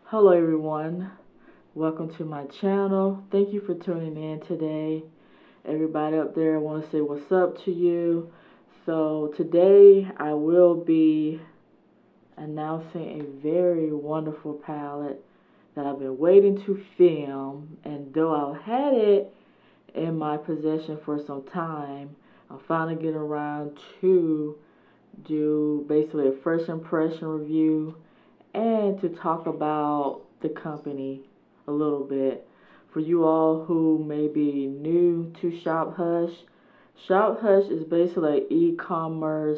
Hello everyone, welcome to my channel. Thank you for tuning in today. Everybody up there, I want to say what's up to you. So today I will be announcing a very wonderful palette that I've been waiting to film, and though I've had it in my possession for some time, I'm finally getting around to do basically a first impression review and to talk about the company a little bit. For you all who may be new to Shop Hush, Shop Hush is basically an e-commerce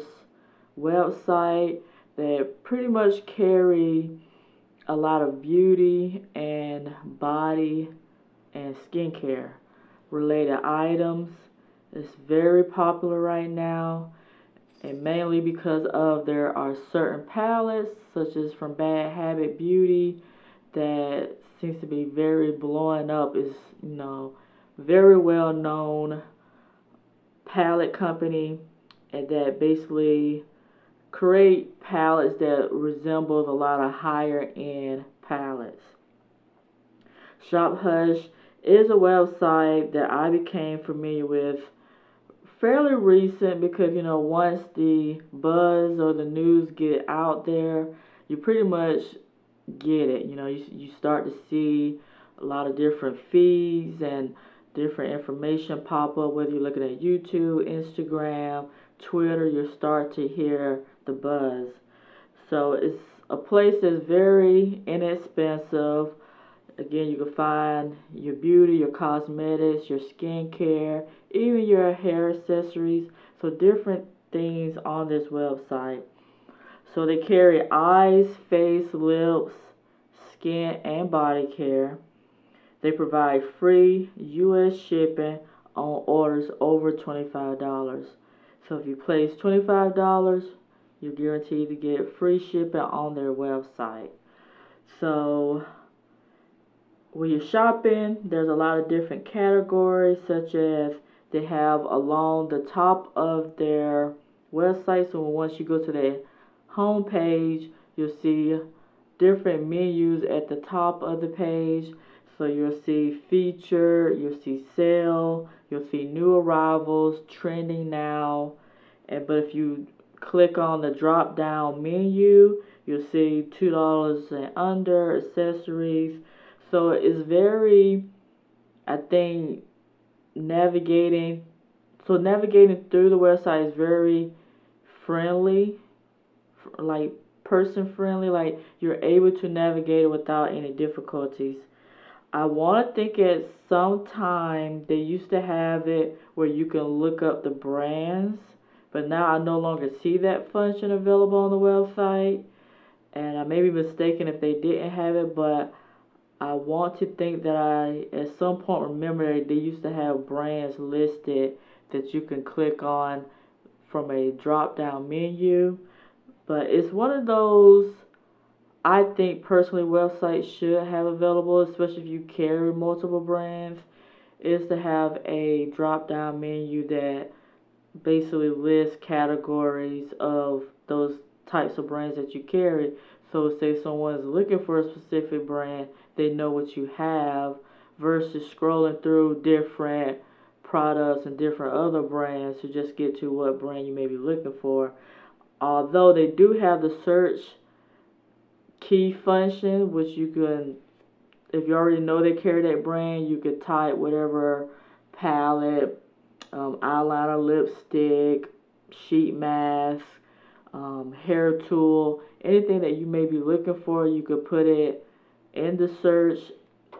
website that pretty much carry a lot of beauty and body and skincare related items. It's very popular right now, and mainly because of there are certain palettes such as from Bad Habit Beauty that seems to be very blowing up. Is very well known palette company, and that basically create palettes that resembles a lot of higher end palettes. Shop Hush is a website that I became familiar with fairly recent because once the buzz or the news get out there, you pretty much get it. You start to see a lot of different feeds and different information pop up, whether you're looking at YouTube, Instagram, Twitter. You start to hear the buzz. So it's a place that's very inexpensive. Again, you can find your beauty, your cosmetics, your skincare, even your hair accessories. So different things on this website. So they carry eyes, face, lips, skin, and body care. They provide free U.S. shipping on orders over $25. So if you place $25, you're guaranteed to get free shipping on their website. So when you're shopping, there's a lot of different categories, such as they have along the top of their website. So once you go to their home page, you'll see different menus at the top of the page. So you'll see feature, you'll see sale, you'll see new arrivals, trending now. But if you click on the drop down menu, you'll see $2 and under, accessories. So it's very, I think, navigating through the website is very friendly, like person friendly, like you're able to navigate it without any difficulties. I want to think at some time they used to have it where you can look up the brands, but now I no longer see that function available on the website, and I may be mistaken if they didn't have it, but I want to think that I at some point remember that they used to have brands listed that you can click on from a drop down menu. But it's one of those I think personally websites should have available, especially if you carry multiple brands, is to have a drop down menu that basically lists categories of those types of brands that you carry. So say someone's looking for a specific brand, they know what you have, versus scrolling through different products and different other brands to just get to what brand you may be looking for. Although they do have the search key function, which you can, if you already know they carry that brand, you could type whatever palette, eyeliner, lipstick, sheet mask, hair tool, anything that you may be looking for, you could put it in the search,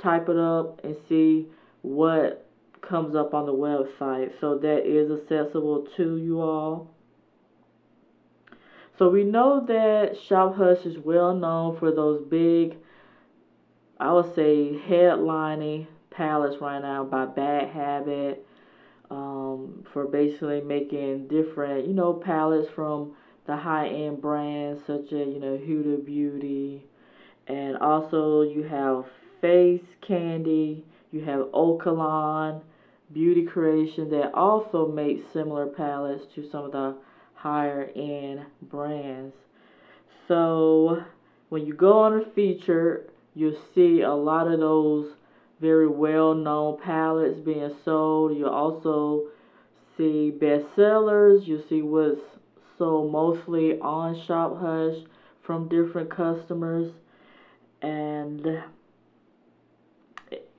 type it up, and see what comes up on the website. So that is accessible to you all. So we know that Shop Hush is well known for those big, I would say, headlining palettes right now by Bad Habit, for basically making different, palettes from the high-end brands such as, Huda Beauty. And also you have Face Candy, you have Okalan, Beauty Creation that also make similar palettes to some of the higher end brands. So when you go on a feature, you'll see a lot of those very well-known palettes being sold. You'll also see bestsellers. You'll see what's sold mostly on Shop Hush from different customers. And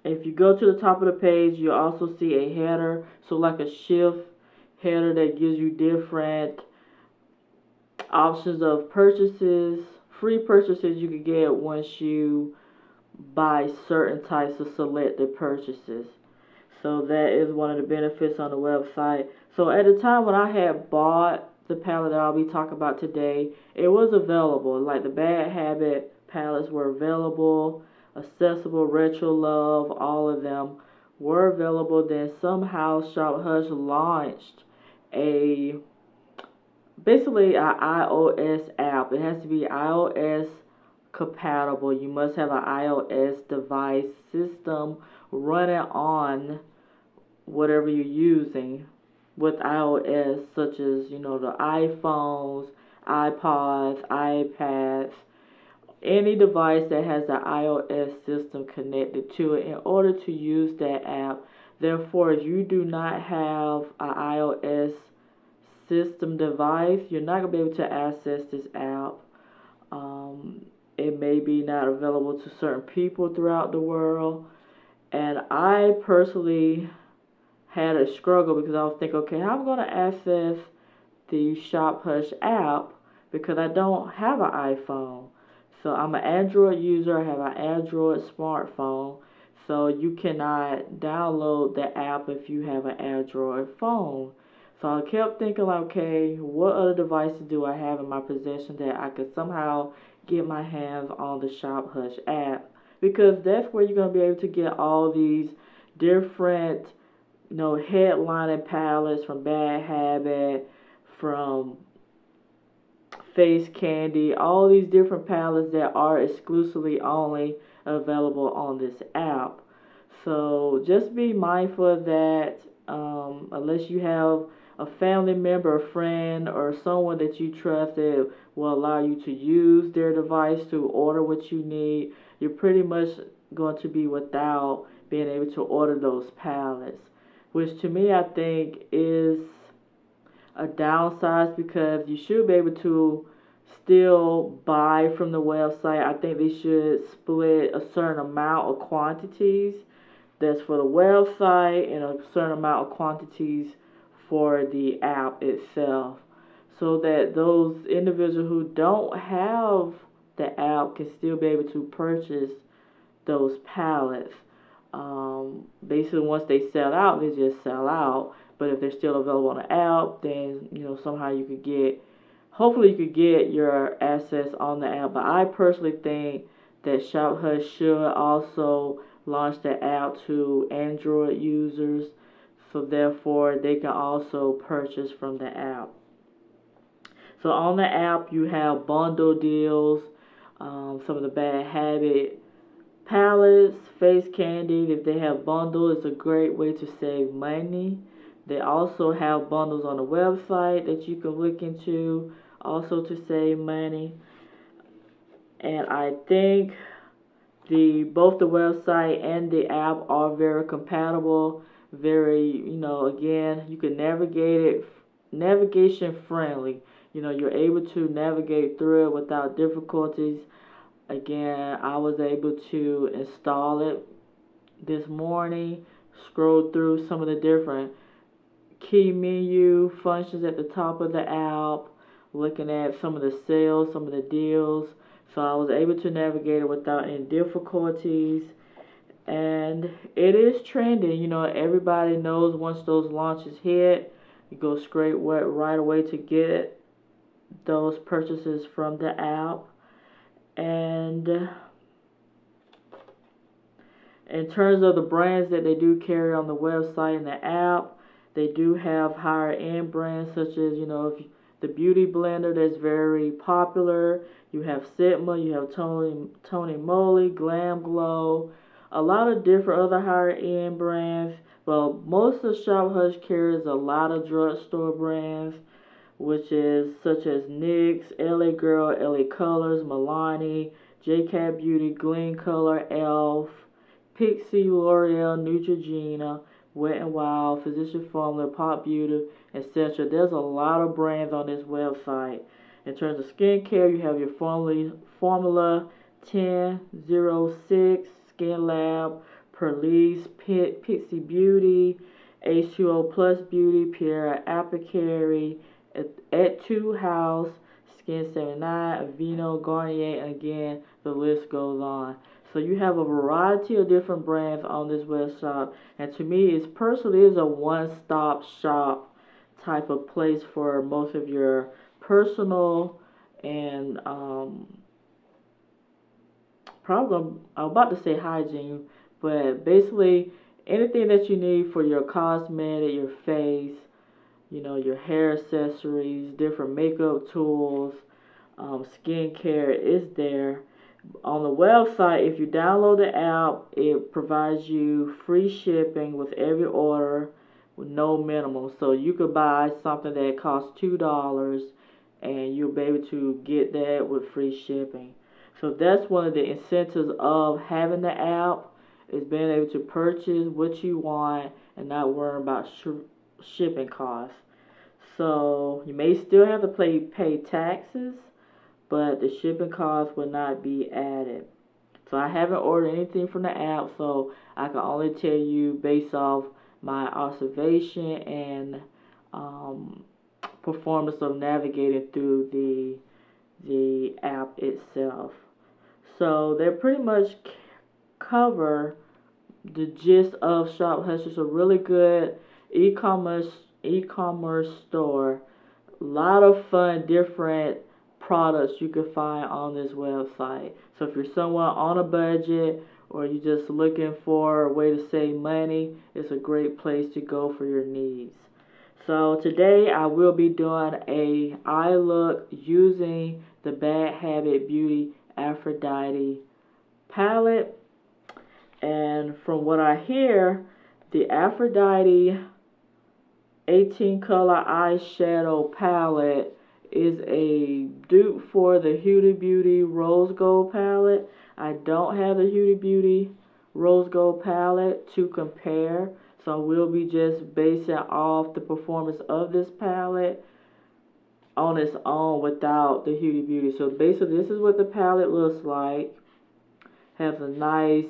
if you go to the top of the page, you'll also see a header, so like a shift header that gives you different options of purchases, free purchases you can get once you buy certain types of selected purchases. So that is one of the benefits on the website. So at the time when I had bought the palette that I'll be talking about today, it was available. Like the Bad Habit palettes were available, Accessible, Retro Love, all of them were available. Then somehow Shop Hush launched basically an iOS app. It has to be iOS compatible. You must have an iOS device system running on whatever you're using with iOS, such as, the iPhones, iPods, iPads, any device that has the iOS system connected to it in order to use that app. Therefore, if you do not have an iOS system device, you're not going to be able to access this app. It may be not available to certain people throughout the world. And I personally had a struggle because I was thinking, okay, how am I going to access the Shop Hush app because I don't have an iPhone. So I'm an Android user. I have an Android smartphone. So you cannot download the app if you have an Android phone. So I kept thinking, like, okay, what other devices do I have in my possession that I could somehow get my hands on the Shop Hush app? Because that's where you're going to be able to get all these different, headlining palettes from Bad Habit, from Face Candy, all these different palettes that are exclusively only available on this app. So just be mindful of that. Unless you have a family member, a friend, or someone that you trust that will allow you to use their device to order what you need, you're pretty much going to be without being able to order those palettes, which to me I think is a downside because you should be able to still buy from the website. I think they should split a certain amount of quantities that's for the website and a certain amount of quantities for the app itself, so that those individuals who don't have the app can still be able to purchase those palettes. Basically, once they sell out, they just sell out. But if they're still available on the app, then somehow you could get, hopefully you could get your access on the app. But I personally think that Shop Hush should also launch the app to Android users, so therefore they can also purchase from the app. So on the app you have bundle deals, some of the Bad Habit palettes, Face Candy. If they have bundles, it's a great way to save money. They also have bundles on the website that you can look into also to save money. And I think both the website and the app are very compatible, very, again, you can navigate it, navigation friendly. You're able to navigate through it without difficulties. Again, I was able to install it this morning, scroll through some of the different key menu functions at the top of the app, looking at some of the sales, some of the deals. So I was able to navigate it without any difficulties. And it is trending. Everybody knows once those launches hit, you go straight right away to get those purchases from the app. And in terms of the brands that they do carry on the website and the app, they do have higher end brands such as, the Beauty Blender that's very popular. You have Sigma, you have Tony Moly, Glam Glow, a lot of different other higher end brands. Well, most of Shop Hush carries a lot of drugstore brands, which is such as NYX, LA Girl, LA Colors, Milani, JCat Beauty, Gleam Color, Elf, Pixie, L'Oreal, Neutrogena, Wet n Wild, Physician Formula, Pop Beauty, etc. There's a lot of brands on this website. In terms of skincare, you have your Formula 1006, Skin Lab, Perlise, Pixie Beauty, H2O Plus Beauty, Pierre Apicary, Etude House, Skin 79, Aveeno, Garnier, and again, the list goes on. So you have a variety of different brands on this website, and to me, it's personally is a one-stop shop type of place for most of your personal and probably I'm about to say hygiene, but basically anything that you need for your cosmetic, your face, you know, your hair accessories, different makeup tools, skincare is there. On the website, if you download the app, it provides you free shipping with every order with no minimum. So you could buy something that costs $2 and you'll be able to get that with free shipping. So that's one of the incentives of having the app, is being able to purchase what you want and not worrying about shipping costs. So you may still have to pay taxes, but the shipping costs will not be added. So I haven't ordered anything from the app, so I can only tell you based off my observation and performance of navigating through the app itself. So they pretty much cover the gist of Shop Hush. It's a really good e-commerce store. A lot of fun, different products you can find on this website. So if you're someone on a budget or you're just looking for a way to save money, it's a great place to go for your needs. So today I will be doing a eye look using the Bad Habit Beauty Aphrodite palette. And from what I hear, the Aphrodite 18 color eyeshadow palette is a dupe for the Huda Beauty Rose Gold palette. I don't have the Huda Beauty Rose Gold palette to compare, so I will be just basing off the performance of this palette on its own without the Huda Beauty. So basically this is what the palette looks like. Has a nice,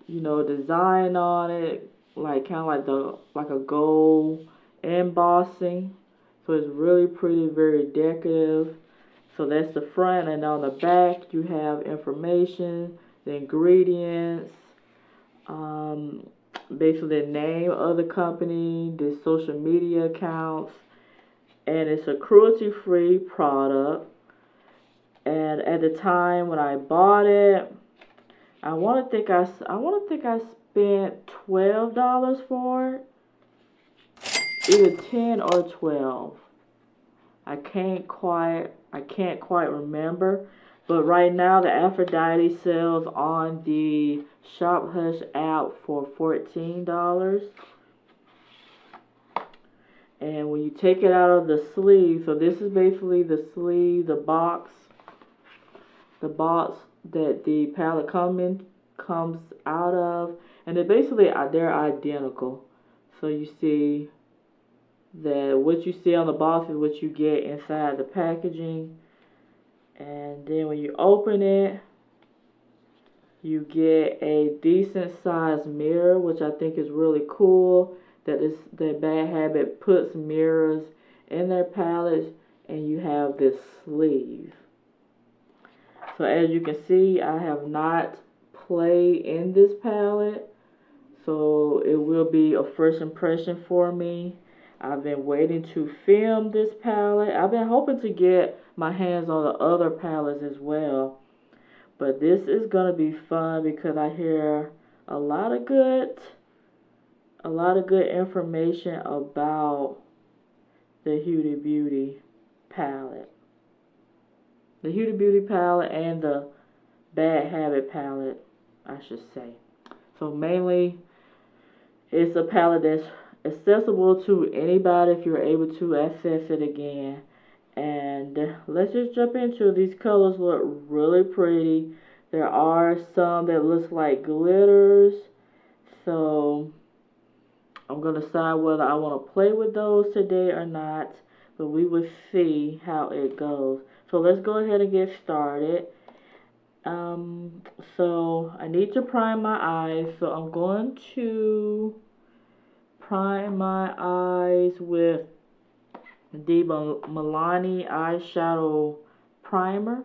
you know, design on it, like kind of like a gold embossing. So it's really pretty, very decorative. So that's the front, and on the back you have information, the ingredients, basically the name of the company, the social media accounts, and it's a cruelty-free product. And at the time when I bought it, I want to think I spent $12 for it. Either 10 or 12. I can't quite remember. But right now the Aphrodite sells on the Shop Hush app for $14. And when you take it out of the sleeve, so this is basically the sleeve, the box that the palette comes out of, and they're identical. So you see that what you see on the box is what you get inside the packaging, and then when you open it, you get a decent sized mirror, which I think is really cool. That Bad Habit puts mirrors in their palettes, and you have this sleeve. So as you can see, I have not played in this palette, so it will be a first impression for me. I've been waiting to film this palette. I've been hoping to get my hands on the other palettes as well. But this is going to be fun because I hear a lot of good information about the Huda Beauty palette. The Huda Beauty palette and the Bad Habit palette, I should say. So mainly, it's a palette that's accessible to anybody if you're able to access it again. And let's just jump into it. These colors look really pretty. There are some that looks like glitters, so I'm going to decide whether I want to play with those today or not, but we will see how it goes. So let's go ahead and get started. So I need to prime my eyes, so I'm going to prime my eyes with the Milani Eyeshadow Primer,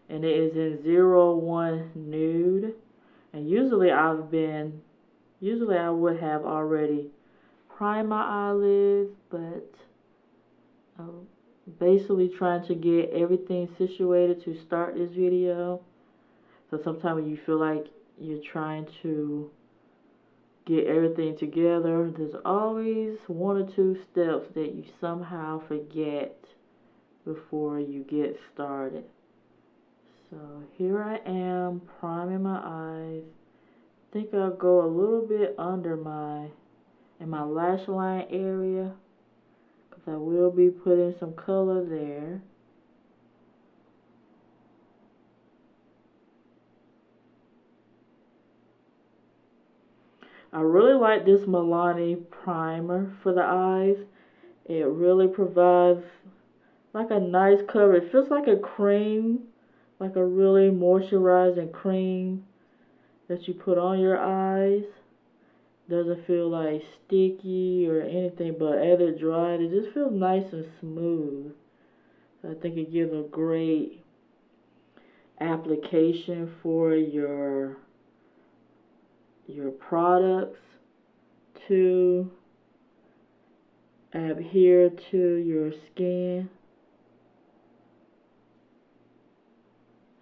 and it is in 01 Nude. And usually I would have already primed my eyelids, but I'm basically trying to get everything situated to start this video. So sometimes when you feel like you're trying to get everything together, there's always one or two steps that you somehow forget before you get started. So here I am priming my eyes. I think I'll go a little bit under in my lash line area, because I will be putting some color there. I really like this Milani primer for the eyes. It really provides like a nice cover. It feels like a cream, like a really moisturizing cream that you put on your eyes. Doesn't feel like sticky or anything, but as it dries, it just feels nice and smooth. So I think it gives a great application for your products to adhere to your skin.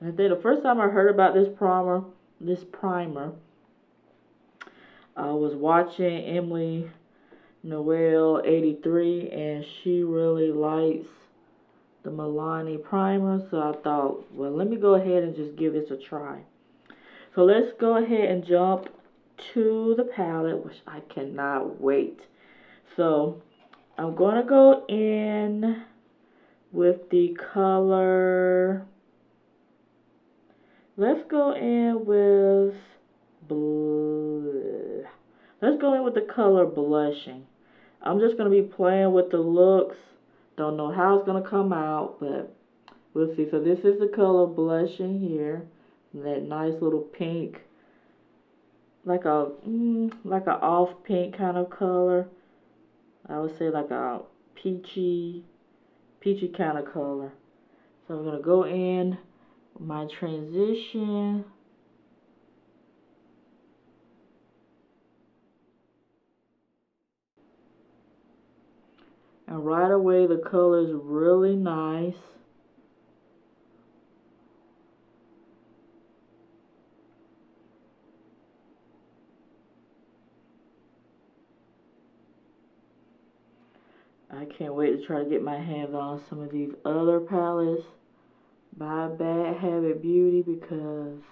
And I think the first time I heard about this primer, I was watching Emily Noel 83, and she really likes the Milani primer, so I thought, well, let me go ahead and just give this a try. So let's go ahead and jump to the palette, which I cannot wait. So I'm going to go in with the color, let's go in with the color Blushing. I'm just going to be playing with the looks. Don't know how it's going to come out, but we'll see. So this is the color Blushing here. That nice little pink, like a off pink kind of color. I would say like a peachy kind of color. So I'm gonna go in with my transition. And right away the color is really nice. I can't wait to try to get my hands on some of these other palettes by Bad Habit Beauty, because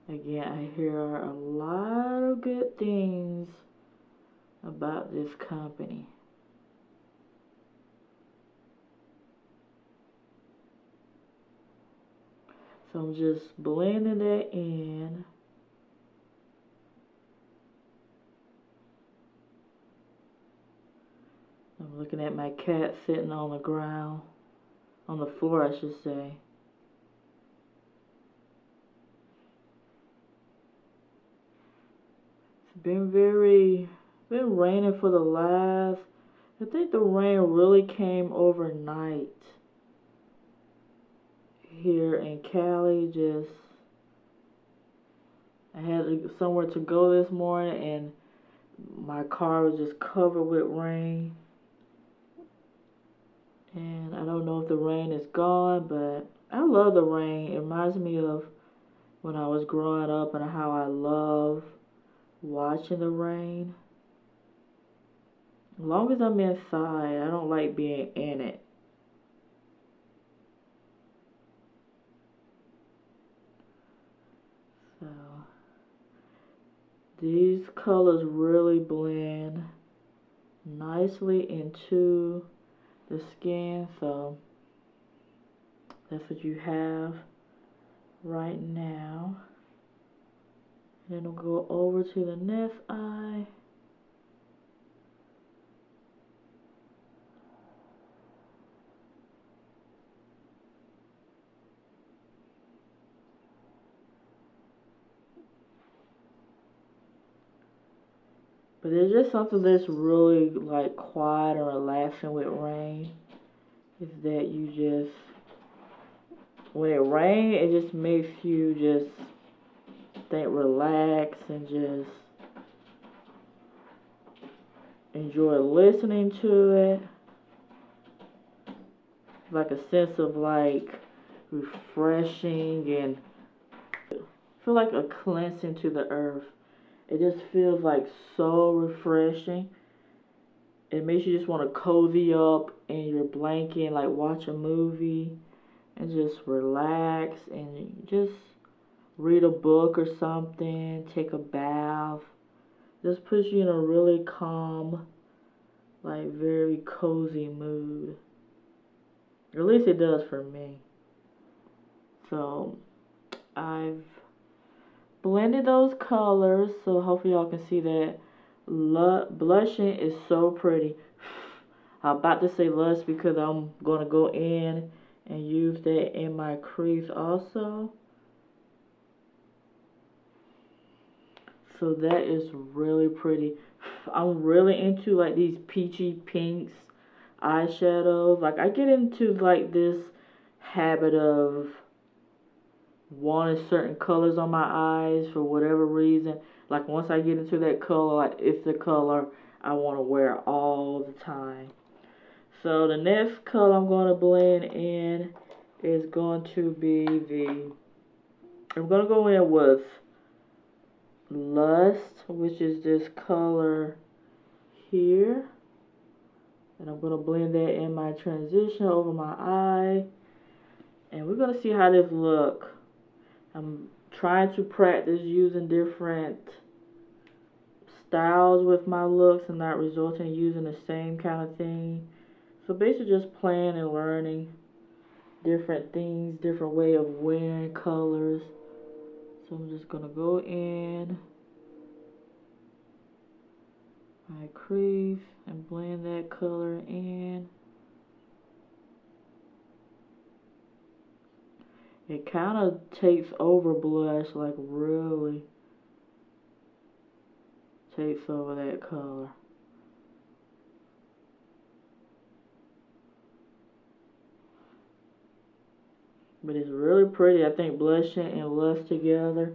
again, I hear a lot of good things about this company. So I'm just blending that in. I'm looking at my cat sitting on the ground, on the floor I should say. It's been raining for the last, I think the rain really came overnight here in Cali. I had somewhere to go this morning and my car was just covered with rain. And I don't know if the rain is gone, but I love the rain. It reminds me of when I was growing up and how I love watching the rain. As long as I'm inside, I don't like being in it. So these colors really blend nicely into the skin, so that's what you have. right now. Then we'll go over to the next eye. But there's just something that's really like quiet and relaxing with rain. Is that you just, when it rains, it just makes you just think relax and just enjoy listening to it. Like a sense of like refreshing and feel like a cleansing to the earth. It just feels like so refreshing. It makes you just want to cozy up in your blanket and like watch a movie and just relax and just read a book or something, take a bath. Just puts you in a really calm, like very cozy mood. At least it does for me. So I've blended those colors, so hopefully y'all can see that. Blushing is so pretty. I'm about to say lust because I'm going to go in and use that in my crease also. So that is really pretty. I'm really into like these peachy pinks eyeshadows. Like I get into like this habit of wanting certain colors on my eyes for whatever reason. Like once I get into that color, like it's the color I want to wear all the time. So the next color I'm going to blend in is going to be I'm going to go in with Lust, which is this color here. And I'm going to blend that in my transition over my eye. And we're going to see how this looks. I'm trying to practice using different styles with my looks and not resorting to using the same kind of thing. So basically just playing and learning different things, different way of wearing colors. So I'm just going to go in my crease and blend that color in. It kind of takes over blush, like really takes over that color. But it's really pretty. I think blushing and lust together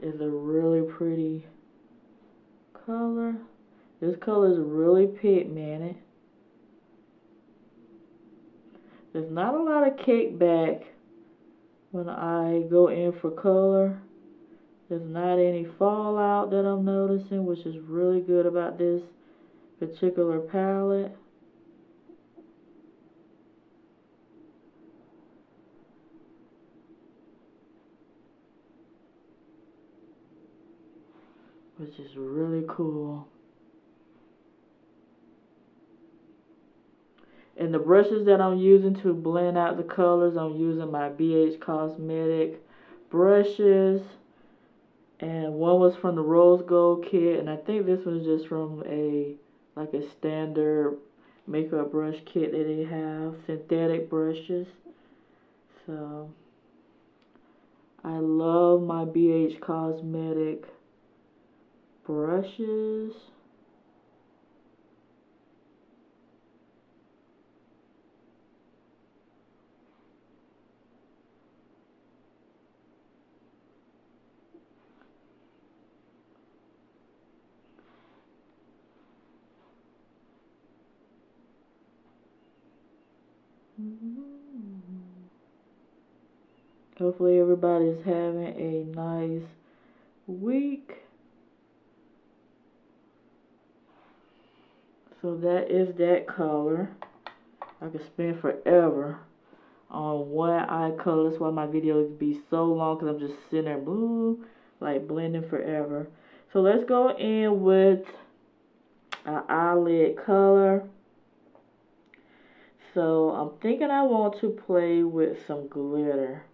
is a really pretty color. This color is really pigmented. There's not a lot of kickback when I go in for color. There's not any fallout that I'm noticing, which is really good about this particular palette. Which is really cool. And the brushes that I'm using to blend out the colors, I'm using my BH Cosmetic brushes. And one was from the Rose Gold kit, and I think this was just from a standard makeup brush kit that they have, synthetic brushes. So I love my BH Cosmetic brushes. Hopefully everybody's having a nice week. So that is that color. I could spend forever on one eye color. That's why my videos be so long, because I'm just sitting there like blending forever. So let's go in with an eyelid color. So I'm thinking I want to play with some glitter.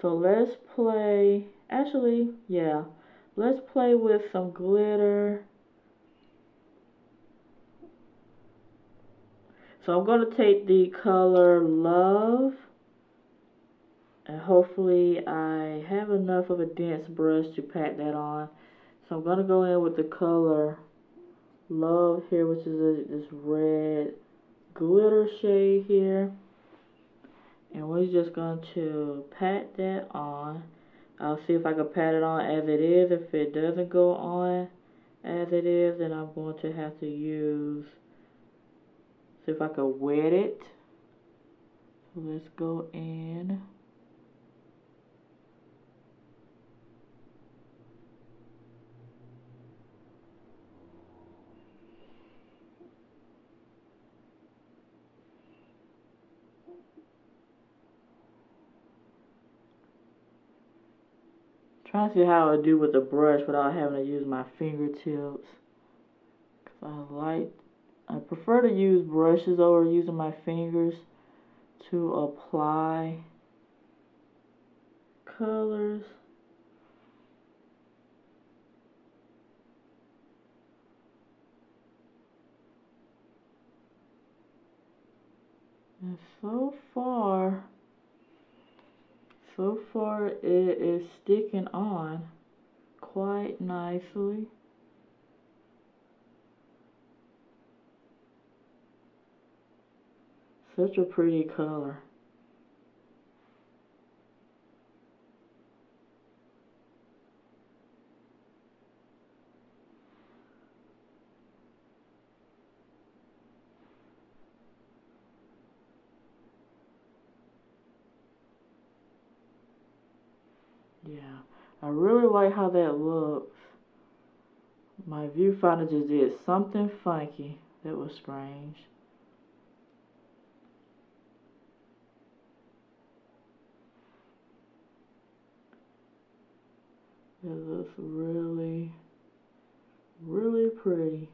So let's play, actually, yeah, let's play with some glitter. So I'm going to take the color Love, and hopefully I have enough of a dense brush to pat that on. So I'm going to go in with the color Love here, which is this red glitter shade here. And we're just going to pat that on. I'll see if I can pat it on as it is. If it doesn't go on as it is, then I'm going to have to use, see if I can wet it. So let's go in. Trying to see how I would do with the brush without having to use my fingertips. Cause I prefer to use brushes over using my fingers to apply colors. And so far it is sticking on quite nicely. Such a pretty color. Yeah, I really like how that looks. My viewfinder just did something funky that was strange. It looks really, really pretty.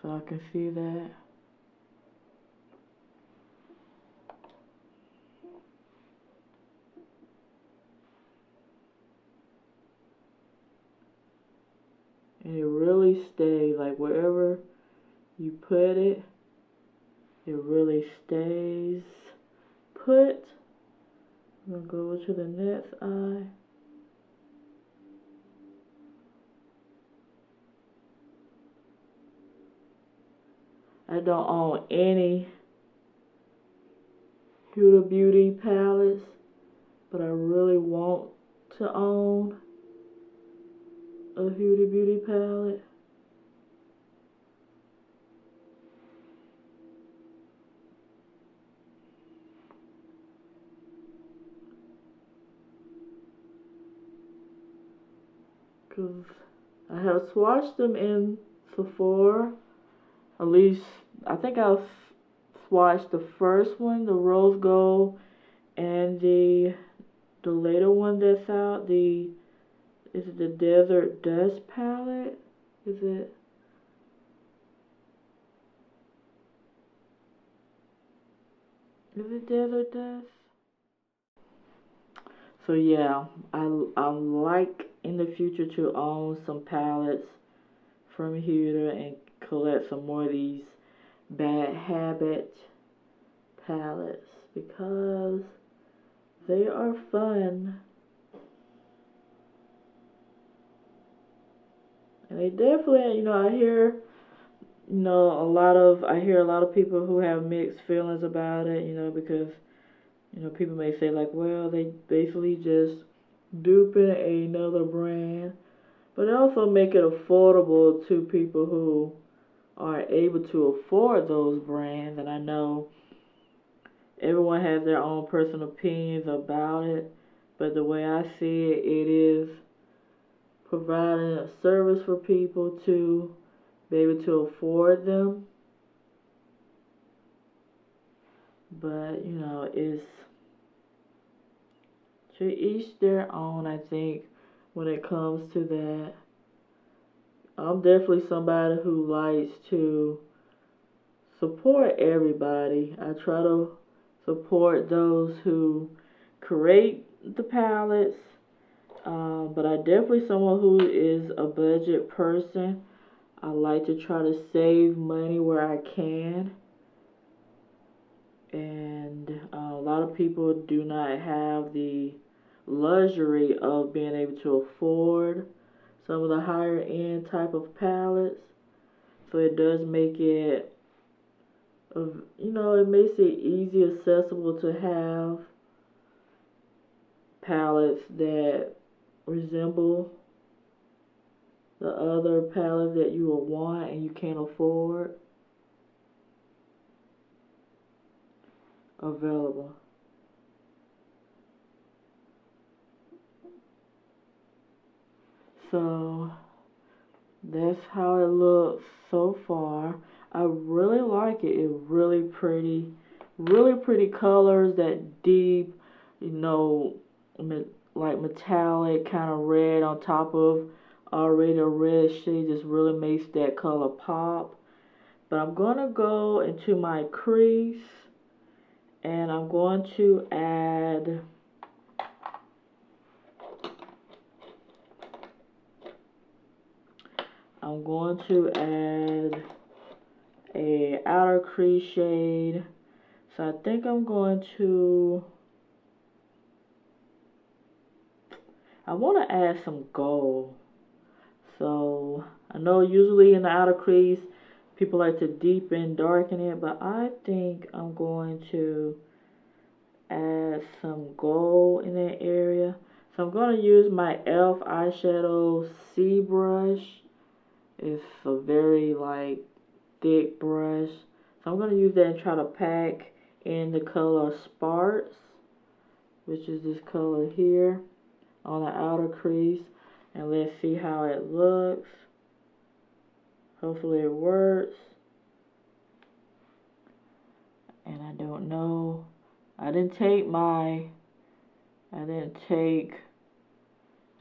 So I can see that. And it really stays, like wherever you put it, it really stays put. I'm gonna go over to the next eye. I don't own any Huda Beauty palettes, but I really want to own a Huda Beauty palette. Because I have swatched them in Sephora. At least, I think I've swatched the first one, the rose gold, and the later one that's out, is it the Desert Dust palette? Is it? Is it Desert Dust? So yeah, I like in the future to own some palettes from Huda and collect some more of these Bad Habit palettes because they are fun. And they definitely, I hear, I hear a lot of people who have mixed feelings about it, because, people may say like, well, they basically just duping another brand. But they also make it affordable to people who are able to afford those brands. And I know everyone has their own personal opinions about it, but the way I see it, it is providing a service for people to be able to afford them. But, it's to each their own, I think, when it comes to that. I'm definitely somebody who likes to support everybody. I try to support those who create the palettes. But I definitely someone who is a budget person. I like to try to save money where I can. And a lot of people do not have the luxury of being able to afford some of the higher end type of palettes. So it does make it, it makes it easy accessible to have palettes that resemble the other palettes that you will want and you can't afford available. So that's how it looks so far. I really like it. It's really pretty colors. That deep, like metallic kind of red on top of already a red shade just really makes that color pop. But I'm going to go into my crease and I'm going to add a outer crease shade. So I think I'm going to, I want to add some gold. So I know usually in the outer crease people like to deepen, darken it, but I think I'm going to add some gold in that area. So I'm going to use my e.l.f. eyeshadow C brush. It's a very thick brush. So I'm going to use that and try to pack in the color Sparks, which is this color here on the outer crease. And let's see how it looks. Hopefully it works. And I don't know. I didn't take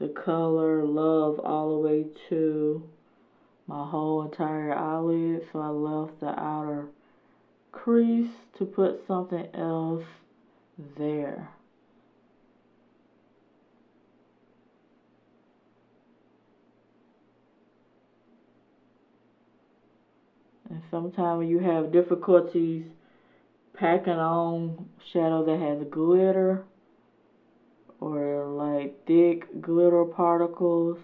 the color Love all the way to my whole entire eyelid. So I left the outer crease to put something else there. And sometimes when you have difficulties packing on shadow that has glitter or thick glitter particles,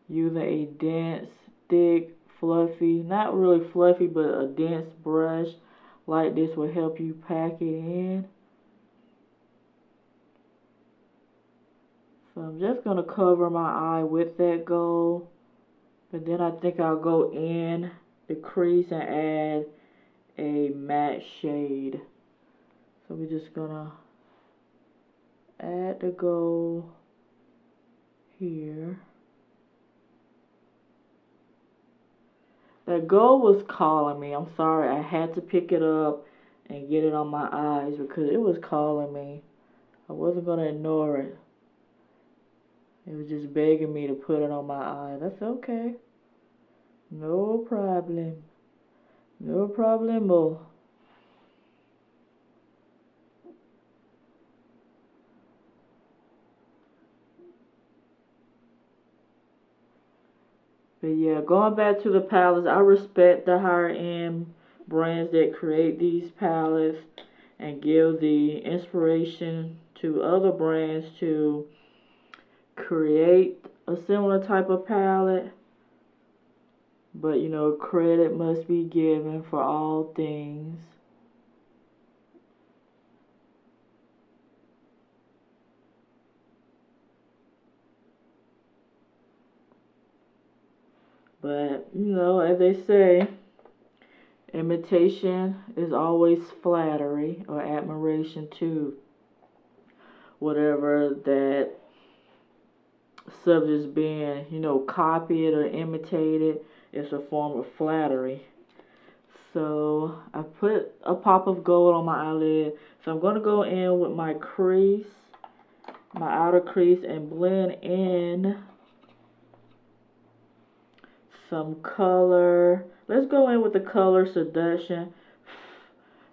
using a dense, thick, fluffy, not really fluffy, but a dense brush like this will help you pack it in. So I'm just going to cover my eye with that gold, but then I think I'll go in the crease and add a matte shade. So we're just gonna add the gold here. That gold was calling me. I'm sorry, I had to pick it up and get it on my eyes because it was calling me. I wasn't gonna ignore it. It was just begging me to put it on my eye. That's okay. No problem. No problemo. But yeah, going back to the palettes, I respect the higher end brands that create these palettes and give the inspiration to other brands to create a similar type of palette. But credit must be given for all things. But, as they say, imitation is always flattery or admiration to whatever that subject's being, copied or imitated. It's a form of flattery. So I put a pop of gold on my eyelid. So I'm going to go in with my crease, my outer crease, and blend in some color. Let's go in with the color Seduction.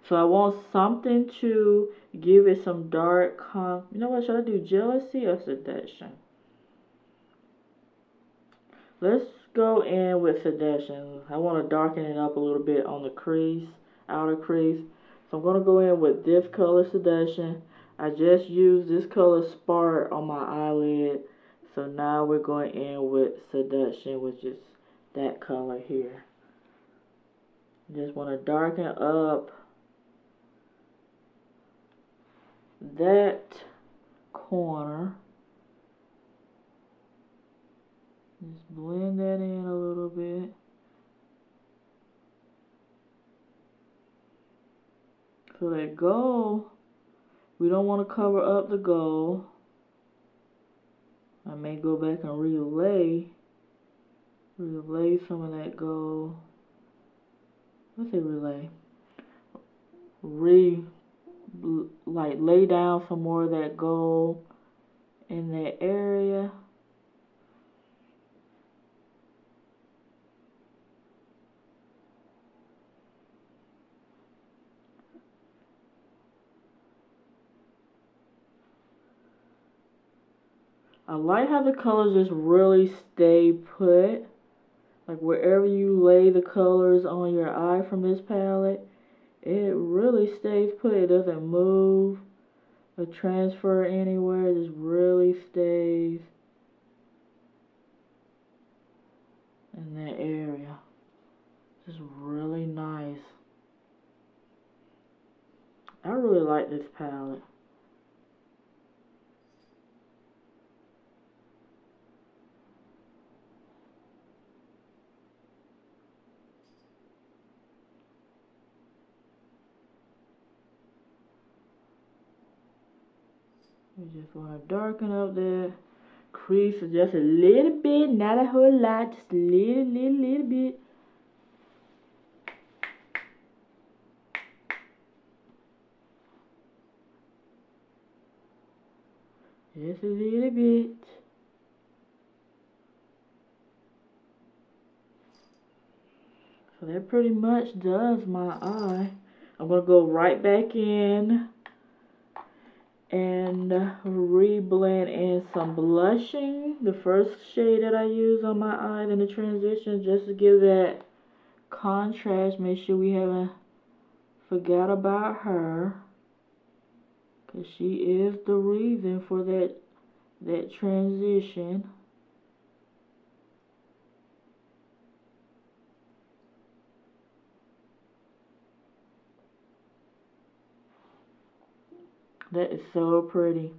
So I want something to give it some dark, you know what, should I do jealousy or seduction? Let's go in with seduction. I want to darken it up a little bit on the crease, outer crease. So I'm going to go in with this color, seduction. I just used this color, spark, on my eyelid. So now we're going in with seduction, which is that color here. Just want to darken up that corner. Just blend that in a little bit. So that gold, we don't want to cover up the gold. I may go back and relay some of that gold. Let's say relay. Like lay down some more of that gold in that area. I like how the colors just really stay put. Like wherever you lay the colors on your eye from this palette, it really stays put. It doesn't move or transfer anywhere. It just really stays in that area. Just really nice. I really like this palette. We just want to darken up that crease just a little bit, not a whole lot, just a little bit. Just a little bit. So that pretty much does my eye. I'm going to go right back in and re-blend in some blushing. The first shade that I use on my eye in the transition, just to give that contrast. Make sure we haven't forgot about her, because she is the reason for that transition. That is so pretty.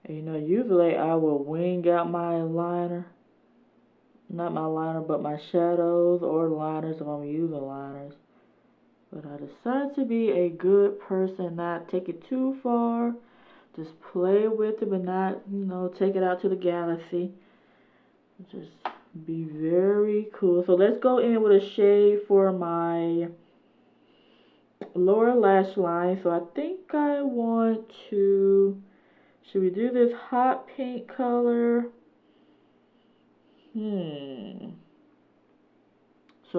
And you know, usually I will wing out my liner. Not my liner, but my shadows or liners if I'm using liners. But I decided to be a good person, not take it too far. Just play with it, but not, you know, take it out to the galaxy. Just be very cool. So let's go in with a shade for my lower lash line. So I think I want to, should we do this hot pink color? Should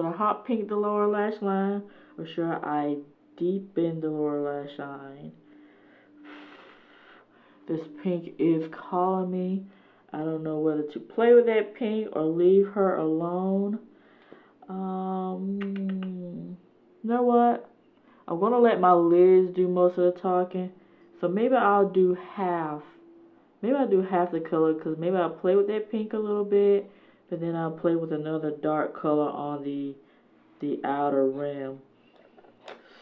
I hot pink the lower lash line, or should I deepen the lower lash line? This pink is calling me. I don't know whether to play with that pink or leave her alone. You know what? I'm going to let my lids do most of the talking. So maybe I'll do half. Maybe I'll do half the color, because maybe I'll play with that pink a little bit, but then I'll play with another dark color on the outer rim.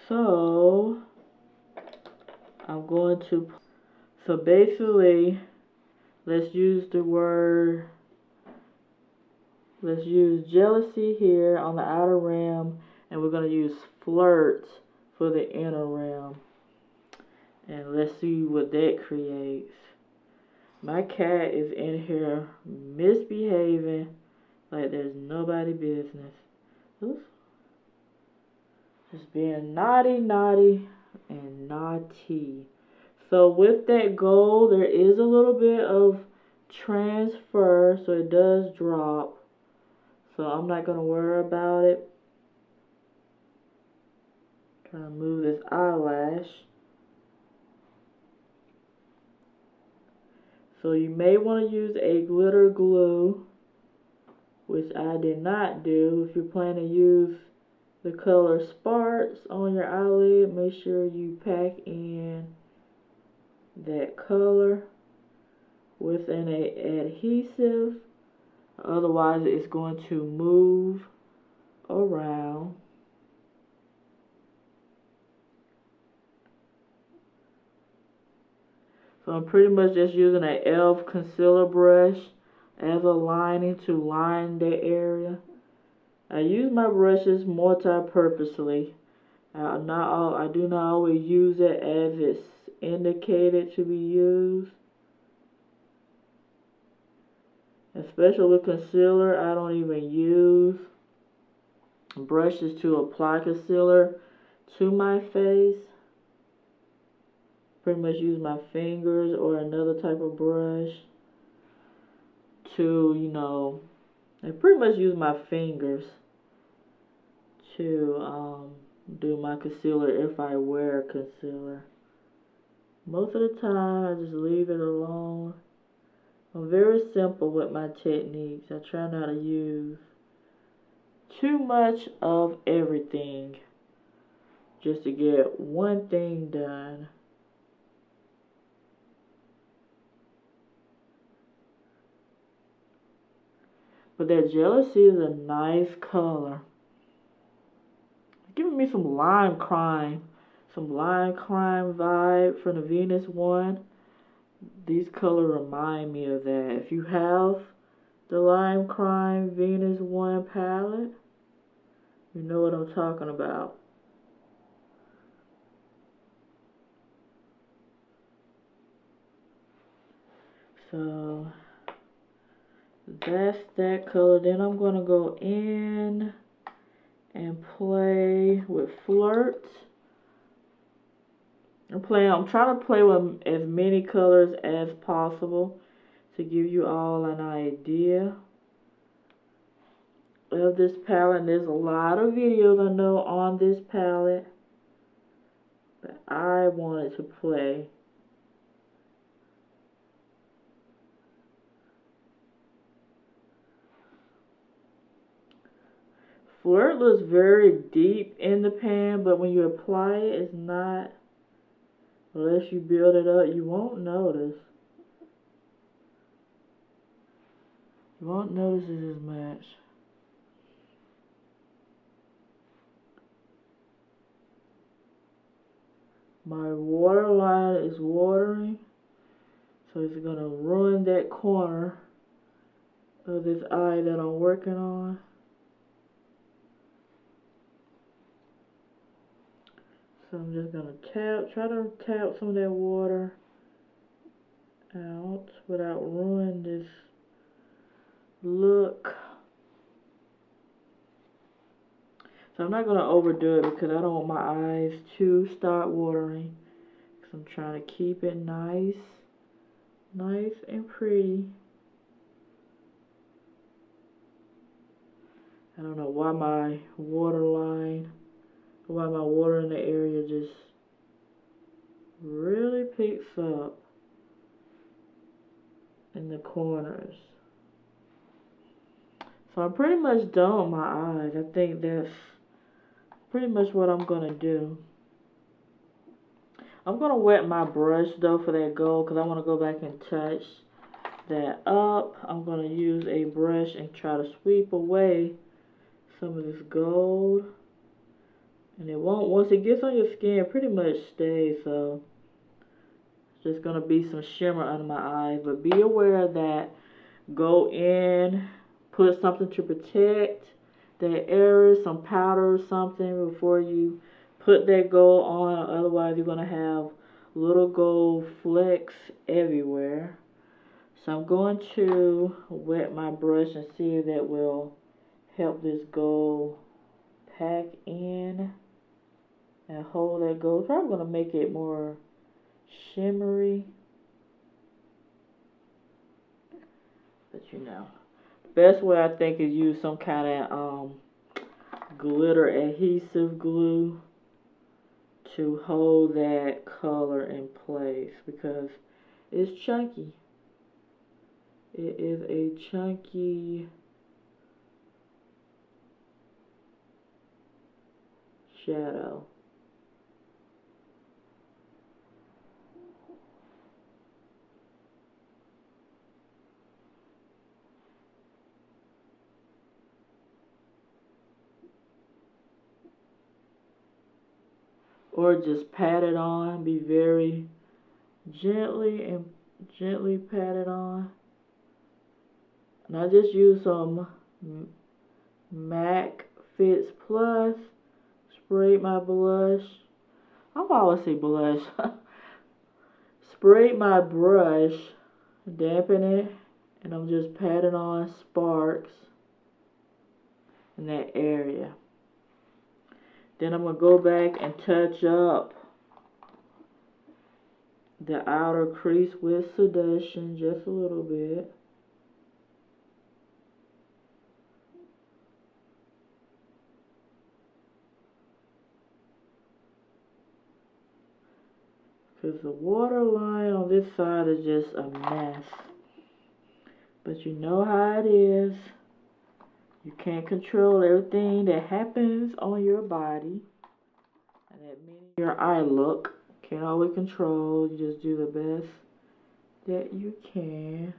So I'm going to, so basically, let's use jealousy here on the outer rim, and we're going to use flirt for the inner rim. And let's see what that creates. My cat is in here misbehaving like there's nobody business. Oops. Just being naughty. and naughty. So with that gold, there is a little bit of transfer, so it does drop. So I'm not going to worry about it. Trying to move this eyelash. So you may want to use a glitter glue, which I did not do. If you plan to use the color Sparks on your eyelid, make sure you pack in that color with an adhesive. Otherwise, it's going to move around. So I'm pretty much just using an e.l.f. concealer brush as a lining to line that area. I use my brushes multi-purposely. I do not always use it as it's indicated to be used. Especially with concealer, I don't even use brushes to apply concealer to my face. Pretty much use my fingers or another type of brush to, I pretty much use my fingers to do my concealer if I wear concealer. Most of the time, I just leave it alone. I'm very simple with my techniques. I try not to use too much of everything just to get one thing done. But that Jealousy is a nice color. Giving me some lime crime vibe from the Venus one. These colors remind me of that. If you have the Lime Crime Venus 1 palette, you know what I'm talking about. So that's that color. Then I'm going to go in and play with Flirt. I'm trying to play with as many colors as possible to give you all an idea of this palette. And there's a lot of videos I know on this palette, but I wanted to play. Flirt looks very deep in the pan, but when you apply it, it's not. Unless you build it up, you won't notice. You won't notice it as much. My waterline is watering, so it's going to ruin that corner of this eye that I'm working on. So I'm just going to try to tap some of that water out without ruining this look. So I'm not going to overdo it because I don't want my eyes to start watering. Because I'm trying to keep it nice and pretty. I don't know why my water in the area just really picks up in the corners. So I'm pretty much done with my eyes. I think that's pretty much what I'm going to do. I'm going to wet my brush though for that gold because I want to go back and touch that up. I'm going to use a brush and try to sweep away some of this gold. And it won't, once it gets on your skin, it pretty much stays. So it's just going to be some shimmer under my eyes. But be aware that go in, put something to protect that area, some powder or something before you put that gold on. Otherwise, you're going to have little gold flecks everywhere. So I'm going to wet my brush and see if that will help this gold pack in and hold that gold. Probably going to make it more shimmery. But you know, the best way I think is use some kind of glitter adhesive glue to hold that color in place because it's chunky. It is a chunky shadow. Or just pat it on. Be very gently pat it on. And I just use some MAC Fix Plus. Sprayed my blush. I always say blush. Sprayed my brush, dampen it, and I'm just patting on sparks in that area. Then I'm going to go back and touch up the outer crease with Seduction just a little bit. Because the waterline on this side is just a mess. But you know how it is. You can't control everything that happens on your body. And that means your eye look. Can't always control. You just do the best that you can.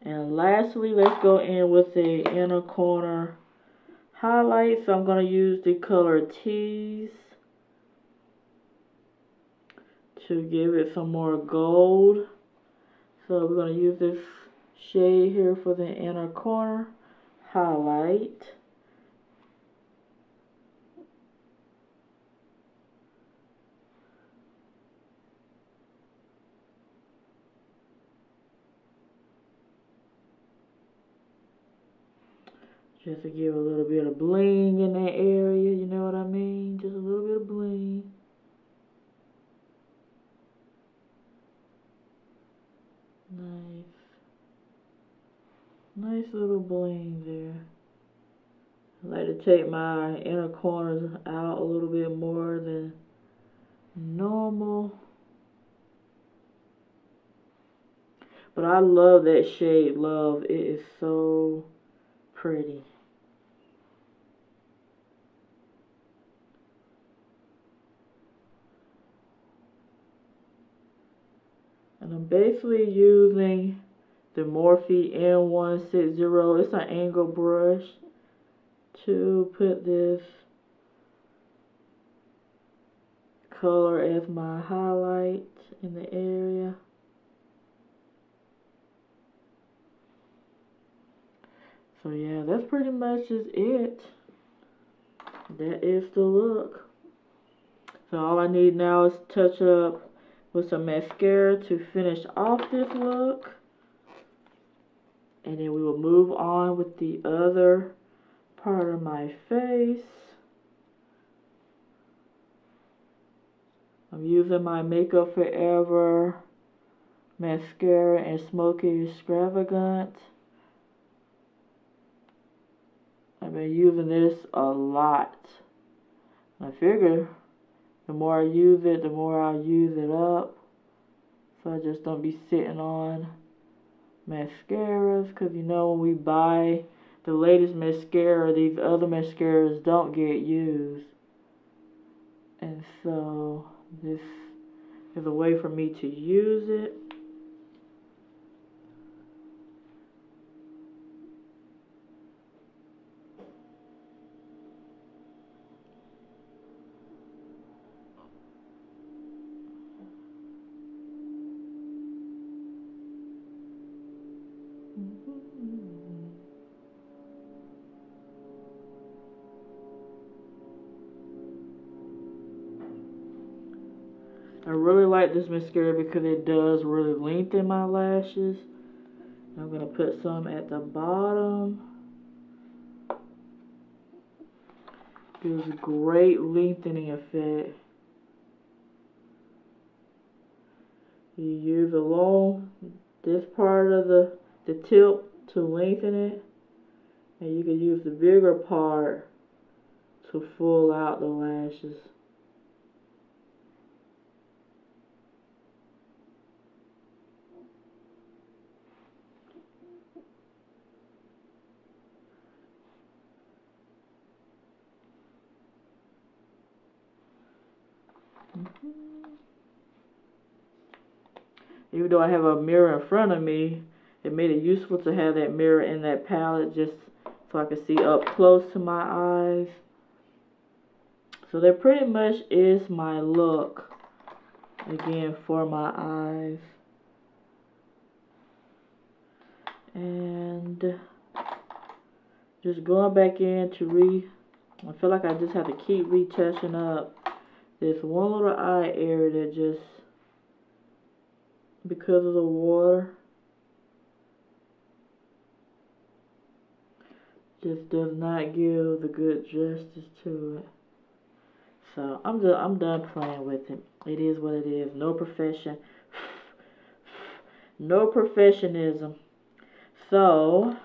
And lastly, let's go in with the inner corner highlight. So I'm going to use the color Tease to give it some more gold. So we're going to use this shade here for the inner corner highlight. Just to give a little bit of bling in that area, you know what I mean? Just a little bit of bling. Nice little bling there. I like to take my inner corners out a little bit more than normal. But I love that shade, Love. It is so pretty. And I'm basically using the Morphe M160. It's an angle brush to put this color as my highlight in the area. So yeah, that's pretty much just it. That is the look. So all I need now is touch up with some mascara to finish off this look. And then we will move on with the other part of my face. I'm using my Makeup Forever mascara in Smoky Extravagant. I've been using this a lot. I figure the more I use it, the more I'll use it up. So I just don't be sitting on mascaras. Because you know when we buy the latest mascara, these other mascaras don't get used. And so this is a way for me to use it. I really like this mascara because it does really lengthen my lashes. I'm going to put some at the bottom. Gives a great lengthening effect. You use along this part of the tip to lengthen it. And you can use the bigger part to full out the lashes. Even though I have a mirror in front of me, it made it useful to have that mirror in that palette just so I can see up close to my eyes. So that pretty much is my look, again, for my eyes. And just going back in to I feel like I just have to keep retouching up this one little eye area that just, because of the water, just does not give the good justice to it. So I'm done playing with it. It is what it is. No professionism. So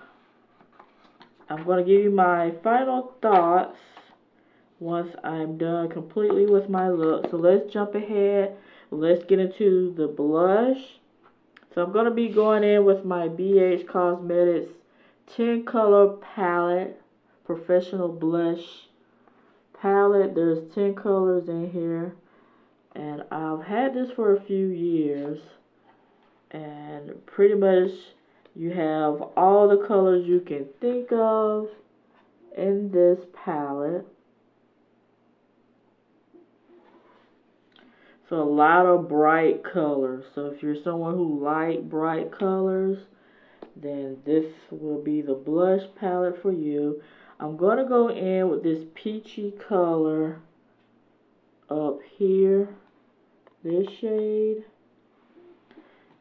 I'm going to give you my final thoughts once I'm done completely with my look. So let's jump ahead. Let's get into the blush. So I'm going to be going in with my BH Cosmetics 10 color palette, professional blush palette. There's 10 colors in here, and I've had this for a few years, and pretty much you have all the colors you can think of in this palette. So a lot of bright colors. So if you're someone who likes bright colors, then this will be the blush palette for you. I'm going to go in with this peachy color up here, this shade.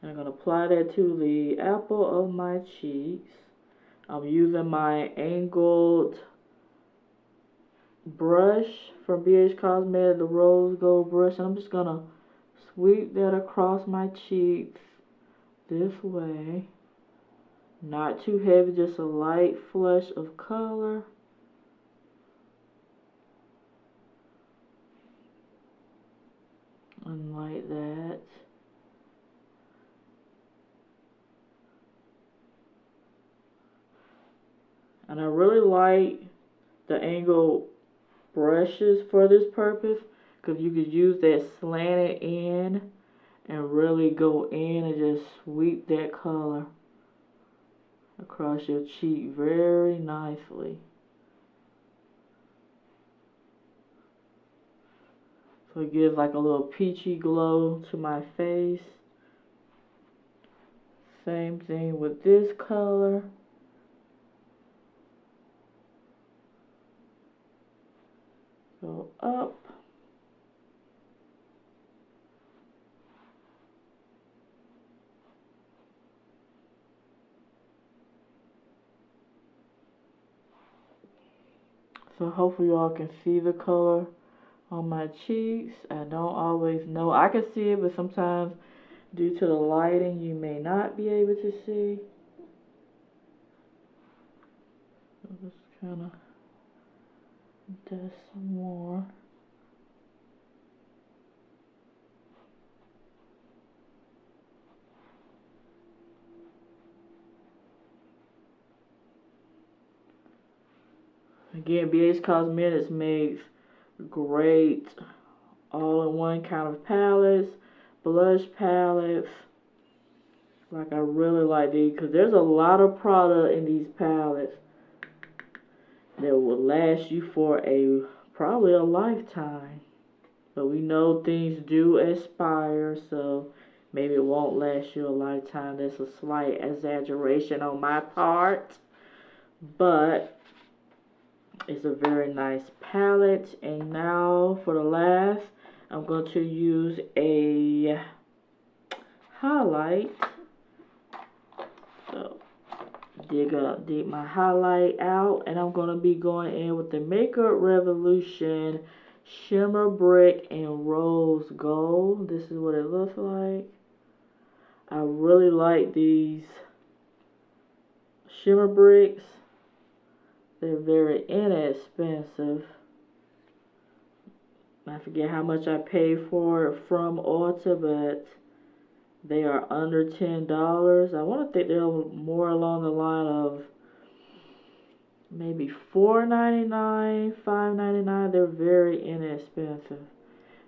And I'm going to apply that to the apple of my cheeks. I'm using my angled brush from BH Cosmetics, the rose gold brush. And I'm just going to sweep that across my cheeks this way. Not too heavy, just a light flush of color. And like that. And I really like the angled brushes for this purpose, because you could use that slanted end and really go in and just sweep that color across your cheek very nicely. So it gives like a little peachy glow to my face. Same thing with this color. Go up. So hopefully y'all can see the color on my cheeks. I don't always know. I can see it, but sometimes due to the lighting, you may not be able to see. So just kind of dust some more. Again, BH Cosmetics makes great all-in-one kind of palettes, blush palettes. Like, I really like these because there's a lot of product in these palettes that will last you for probably a lifetime. But we know things do expire, so maybe it won't last you a lifetime. That's a slight exaggeration on my part, but it's a very nice palette. And now for the last, I'm going to use a highlight. So dig my highlight out, and I'm going to be going in with the Makeup Revolution Shimmer Brick and Rose Gold. This is what it looks like. I really like these shimmer bricks. They're very inexpensive. I forget how much I paid for it from Ulta, but they are under $10. I want to think they're more along the line of maybe $4.99, $5.99. They're very inexpensive.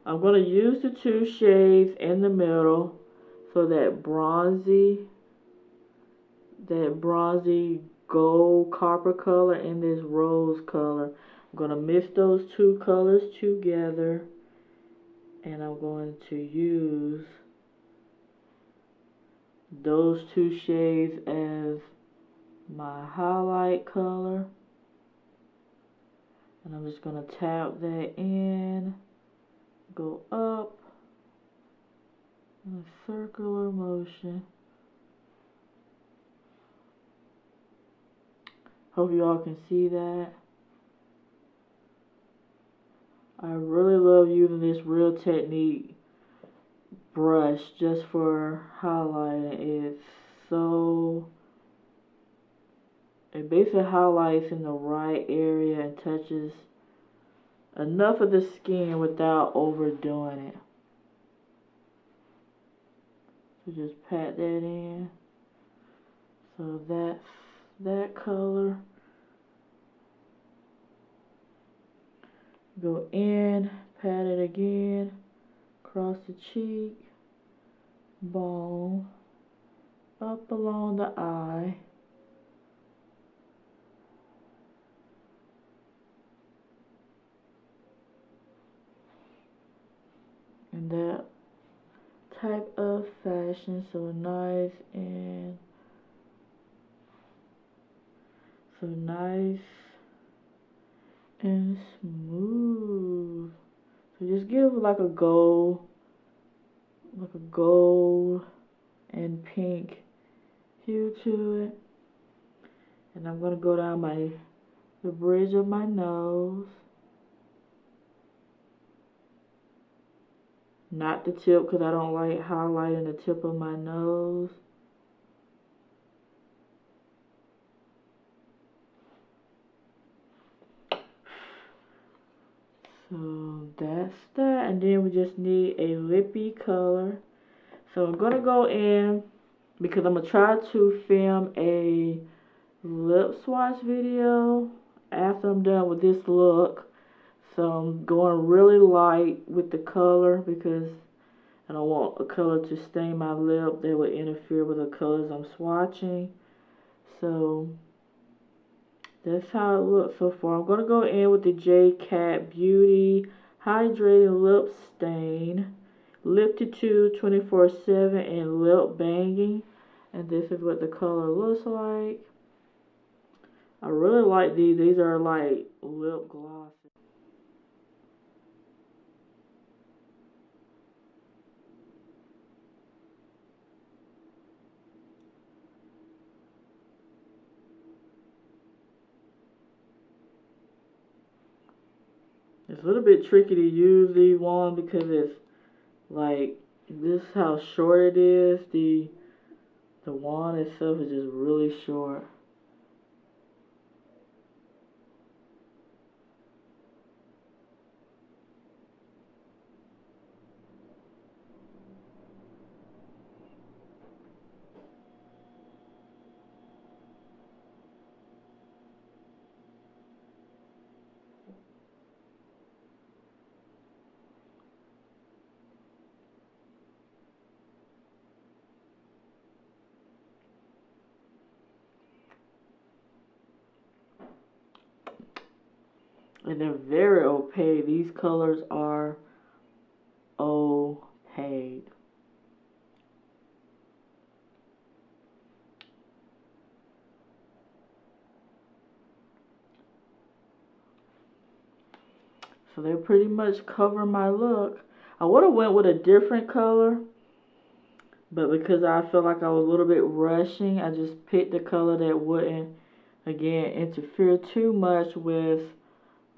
I'm going to use the two shades in the middle for that bronzy gold copper color and this rose color. I'm going to mix those two colors together, and I'm going to use those two shades as my highlight color, and I'm just going to tap that in, go up in a circular motion. Hope you all can see that. I really love using this Real Technique brush just for highlighting. It basically highlights in the right area and touches enough of the skin without overdoing it. So just pat that in. So that's that color. Go in, pat it again, across the cheek, bone, up along the eye. And that type of fashion, so nice and smooth. So just give like a gold and pink hue to it. And I'm gonna go down the bridge of my nose. Not the tip, because I don't like highlighting the tip of my nose. So that's that. And then we just need a lippy color. So I'm going to go in, because I'm going to try to film a lip swatch video after I'm done with this look. So I'm going really light with the color because I don't want a color to stain my lip that would interfere with the colors I'm swatching. So that's how it looks so far. I'm going to go in with the J Cat Beauty Hydrating Lip Stain, Liptitude 24/7 and Lip Banging. And this is what the color looks like. I really like these. These are like lip glosses. It's a little bit tricky to use these ones because it's like, this is how short it is. The wand itself is just really short. And they're very opaque. These colors are opaque. So they pretty much cover my look. I would have went with a different color, but because I felt like I was a little bit rushing, I just picked the color that wouldn't, again, interfere too much with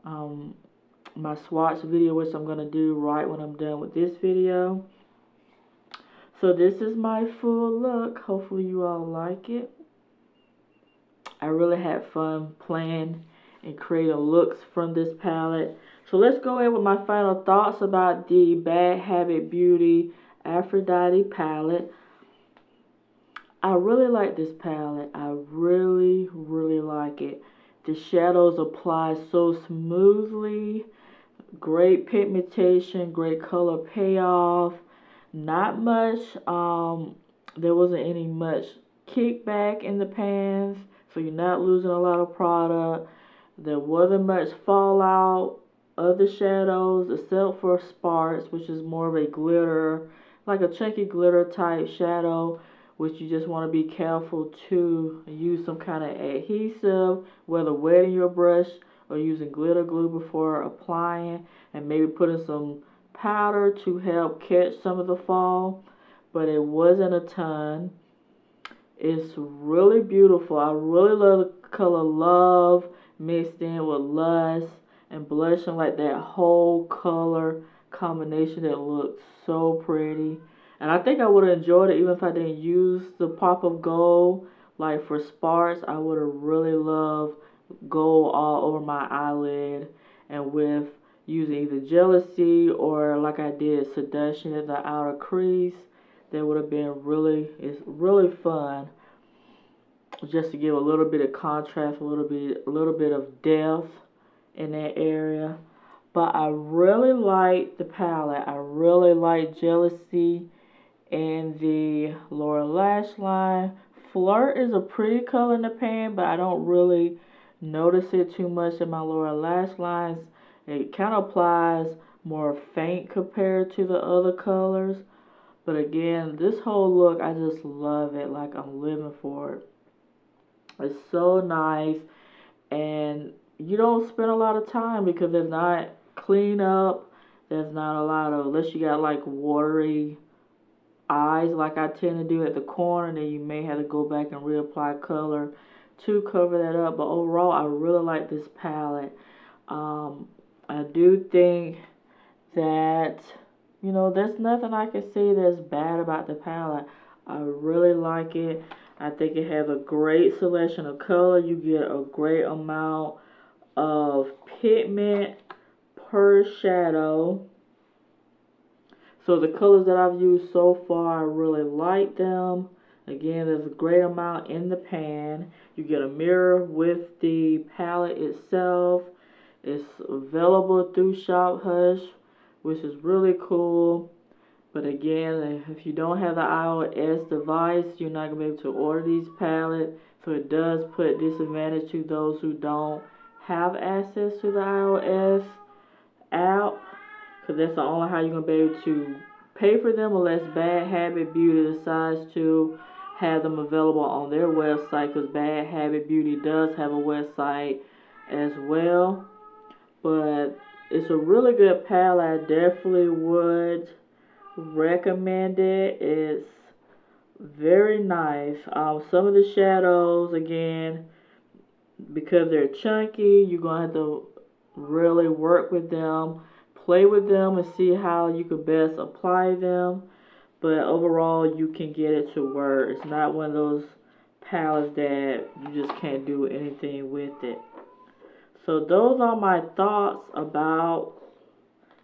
my swatch video, which I'm going to do right when I'm done with this video. So this is my full look. Hopefully you all like it. I really had fun playing and creating looks from this palette. So let's go in with my final thoughts about the Bad Habit Beauty Aphrodite palette. I really like this palette. I really like it. The shadows apply so smoothly. Great pigmentation, great color payoff. Not much, there wasn't any much kickback in the pans, so you're not losing a lot of product. There wasn't much fallout of the shadows except for sparks, which is more of a glitter, like a chunky glitter type shadow, which you just want to be careful to use some kind of adhesive, whether wetting your brush or using glitter glue before applying, and maybe putting some powder to help catch some of the fall, but it wasn't a ton. It's really beautiful. I really love the color Love mixed in with Lust and Blushing, like that whole color combination that looks so pretty. And I think I would have enjoyed it even if I didn't use the pop of gold. Like for sparks, I would have really loved gold all over my eyelid, and with using either Jealousy or like I did Seduction in the outer crease, that would have been it's really fun, just to give a little bit of contrast, a little bit of depth in that area. But I really like the palette. I really like Jealousy and the lower lash line. Flirt is a pretty color in the pan, but I don't really notice it too much in my lower lash lines. It kind of applies more faint compared to the other colors. But again, this whole look, I just love it. Like, I'm living for it. It's so nice. And you don't spend a lot of time because there's not clean up. There's not a lot of, unless you got like watery eyes like I tend to do at the corner, then you may have to go back and reapply color to cover that up. But overall, I really like this palette. I do think that, you know, there's nothing I can say that's bad about the palette. I really like it. I think it has a great selection of color. You get a great amount of pigment per shadow. So the colors that I've used so far, I really like them. Again, there's a great amount in the pan. You get a mirror with the palette itself. It's available through Shop Hush, which is really cool. But again, if you don't have the iOS device, you're not going to be able to order these palettes. So it does put disadvantage to those who don't have access to the iOS app, because that's the only how you're going to be able to pay for them, unless Bad Habit Beauty decides to have them available on their website, because Bad Habit Beauty does have a website as well. But it's a really good palette. I definitely would recommend it. It's very nice. Some of the shadows, again, because they're chunky, you're going to have to really work with them, play with them, and see how you could best apply them. But overall, you can get it to work. It's not one of those palettes that you just can't do anything with it. So those are my thoughts about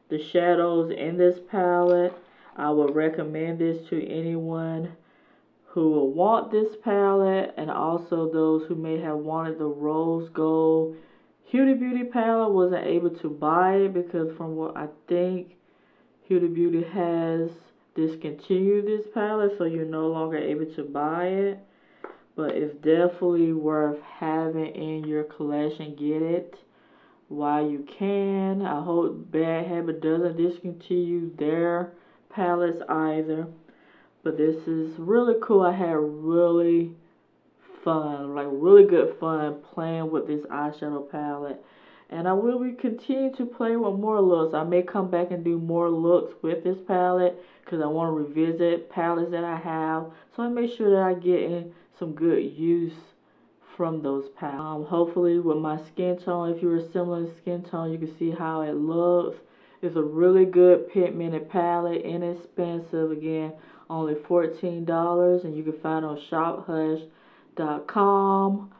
the shadows in this palette. I would recommend this to anyone who will want this palette, and also those who may have wanted the rose gold Huda Beauty palette, wasn't able to buy it because from what I think, Huda Beauty has discontinued this palette, so you're no longer able to buy it. But it's definitely worth having in your collection. Get it while you can. I hope Bad Habit doesn't discontinue their palettes either. But this is really cool. I had really good fun playing with this eyeshadow palette. And I will be continue to play with more looks. I may come back and do more looks with this palette because I want to revisit palettes that I have. So I make sure that I get in some good use from those palettes. Hopefully with my skin tone, if you're a similar skin tone, you can see how it looks. It's a really good pigmented palette, inexpensive. Again, only $14, and you can find it on shophush.com.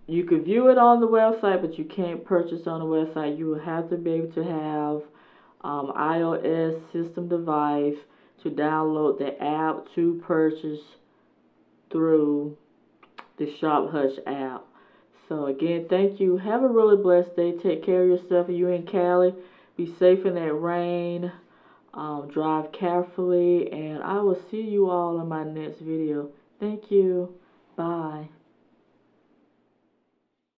You can view it on the website, but you can't purchase on the website. You will have to be able to have iOS system device to download the app to purchase through the Shop Hush app. So again, thank you. Have a really blessed day. Take care of yourself. If you're in Cali, be safe in that rain. Drive carefully, and I will see you all in my next video. Thank you. Bye.